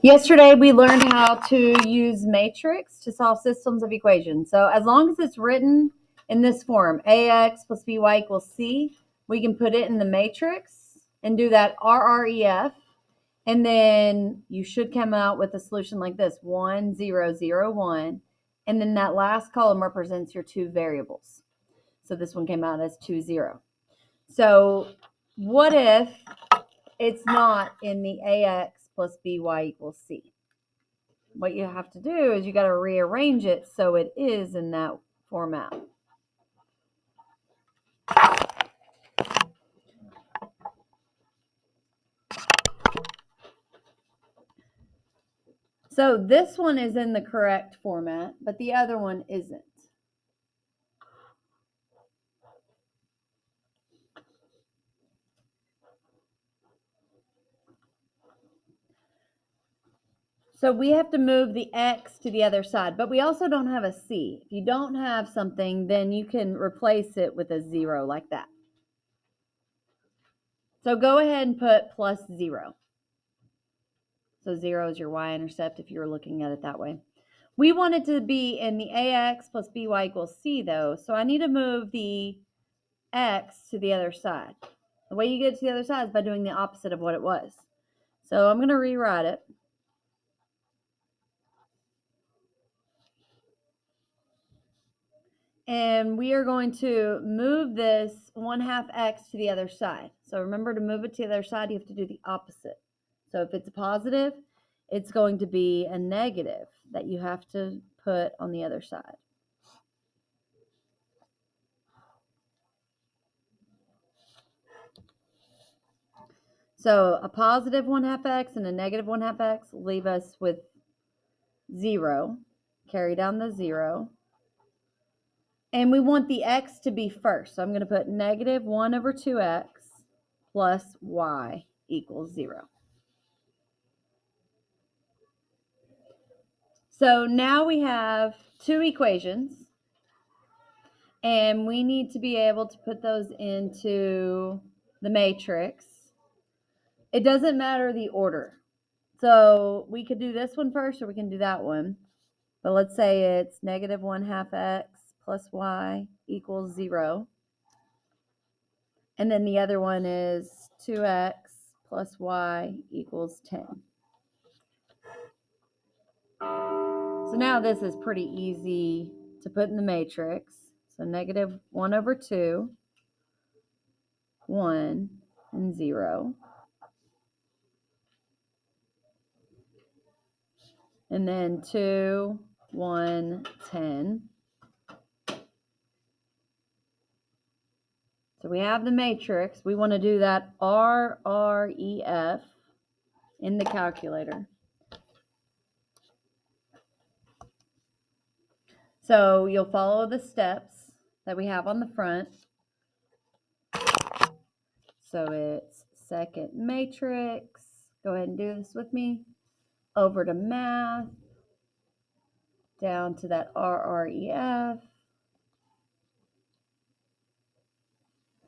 Yesterday, we learned how to use matrix to solve systems of equations. So as long as it's written in this form, ax plus by equals c, we can put it in the matrix and do that RREF. And then you should come out with a solution like this, 1, 0, 0, 1. And then that last column represents your two variables. So this one came out as 2, 0. So what if it's not in the ax plus by equals c? What you have to do is you got to rearrange it so it is in that format. So this one is in the correct format, but the other one isn't. So we have to move the x to the other side, but we also don't have a c. If you don't have something, then you can replace it with a 0 like that. So go ahead and put plus 0. So 0 is your y-intercept if you're looking at it that way. We want it to be in the ax plus by equals c, though, so I need to move the x to the other side. The way you get to the other side is by doing the opposite of what it was. So I'm going to rewrite it. And we are going to move this 1/2 x to the other side. So remember, to move it to the other side, you have to do the opposite. So if it's a positive, it's going to be a negative that you have to put on the other side. So a positive 1/2 x and a negative 1/2 x leave us with 0. Carry down the 0. And we want the x to be first. So I'm going to put negative 1 over 2x plus y equals 0. So now we have two equations, and we need to be able to put those into the matrix. It doesn't matter the order. So we could do this one first, or we can do that one. But let's say it's negative 1/2 x plus y equals 0. And then the other one is 2x plus y equals 10. So now this is pretty easy to put in the matrix. So negative 1 over 2, 1, and 0. And then 2, 1, 10. So we have the matrix. We want to do that RREF in the calculator. So you'll follow the steps that we have on the front. So it's second matrix. Go ahead and do this with me. Over to math. Down to that RREF.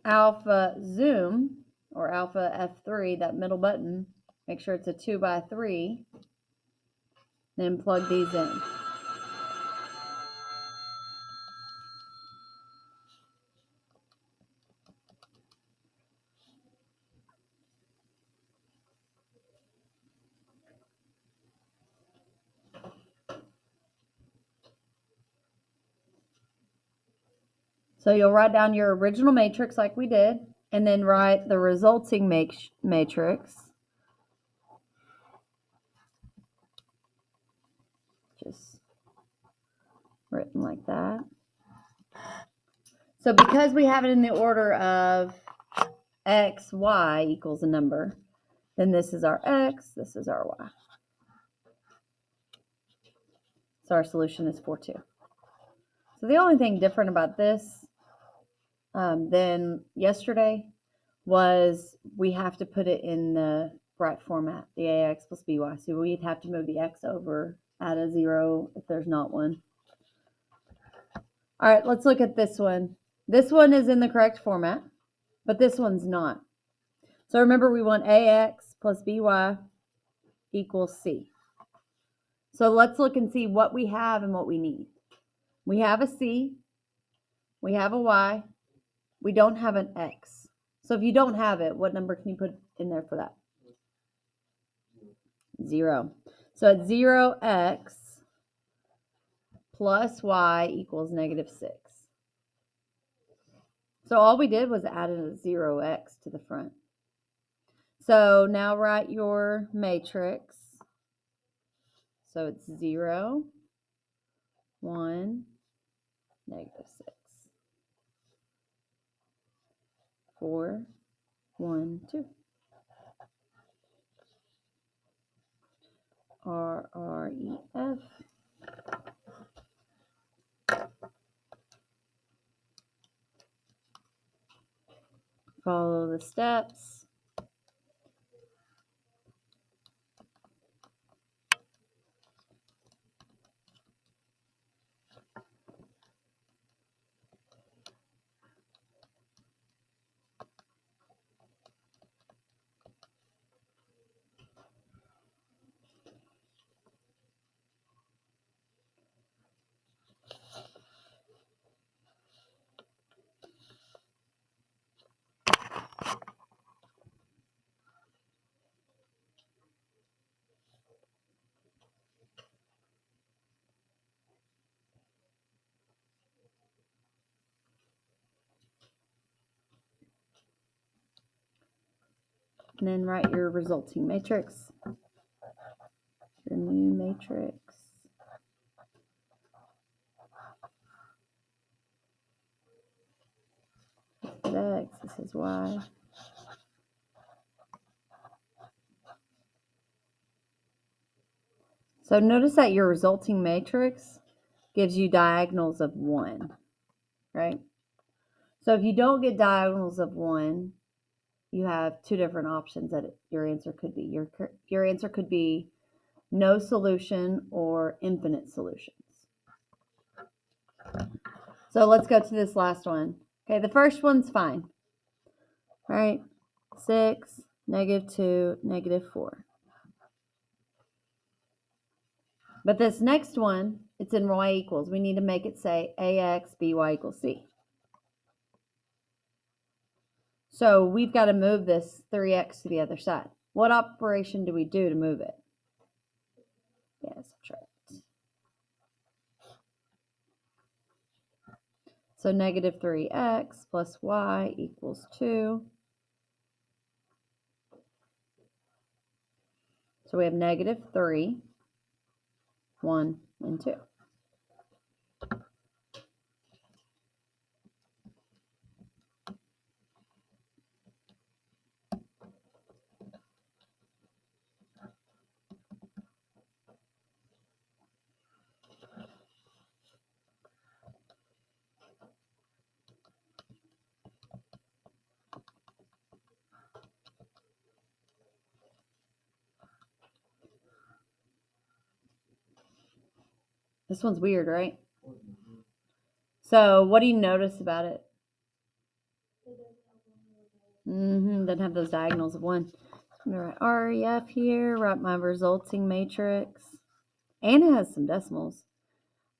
Alpha zoom, or alpha F3, that middle button. Make sure it's a 2 by 3. Then plug these in. So you'll write down your original matrix like we did, and then write the resulting matrix. Just written like that. So because we have it in the order of x, y equals a number, then this is our x, this is our y. So our solution is 4, 2. So the only thing different about this than yesterday was we have to put it in the right format, the ax plus by. So we'd have to move the x over, add a 0 if there's not one. All right, let's look at this one. This one is in the correct format, but this one's not. So remember, we want ax plus by equals c. So let's look and see what we have and what we need. We have a C. We have a Y. We don't have an X. So if you don't have it, what number can you put in there for that? 0. So at 0x plus y equals -6. So all we did was add a 0x to the front. So now write your matrix. So it's 0, 1, -6. 4, 1, 2. R, R, E, F. Follow the steps. And then write your resulting matrix. Your new matrix. This is X, this is Y. So notice that your resulting matrix gives you diagonals of 1, right? So if you don't get diagonals of 1, you have two different options that your answer could be. Your answer could be no solution or infinite solutions. So let's go to this last one. Okay, the first one's fine, right? 6, -2, -4. But this next one, it's in y equals. We need to make it say ax by equals c. So we've got to move this 3x to the other side. What operation do we do to move it? Yeah, subtract. So -3x plus y equals 2. So we have -3, 1, and 2. This one's weird, right? So what do you notice about it? Doesn't have those diagonals of 1. I'm going to write REF here, write my resulting matrix. And it has some decimals.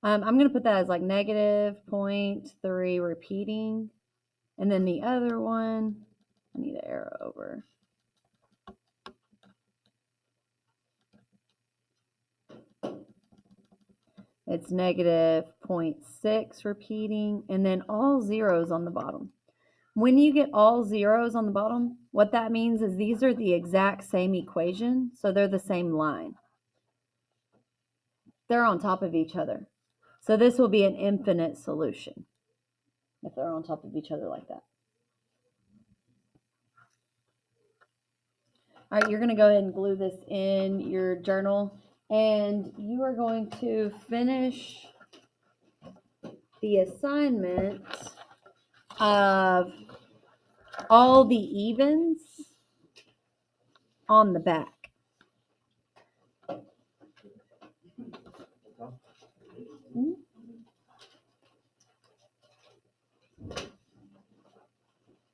I'm going to put that as like -0.3 repeating. And then the other one, I need an arrow over. It's -0.6 repeating, and then all zeros on the bottom. When you get all zeros on the bottom, what that means is these are the exact same equation, so they're the same line. They're on top of each other. So this will be an infinite solution if they're on top of each other like that. All right, you're going to go ahead and glue this in your journal, and you are going to finish the assignment of all the evens on the back.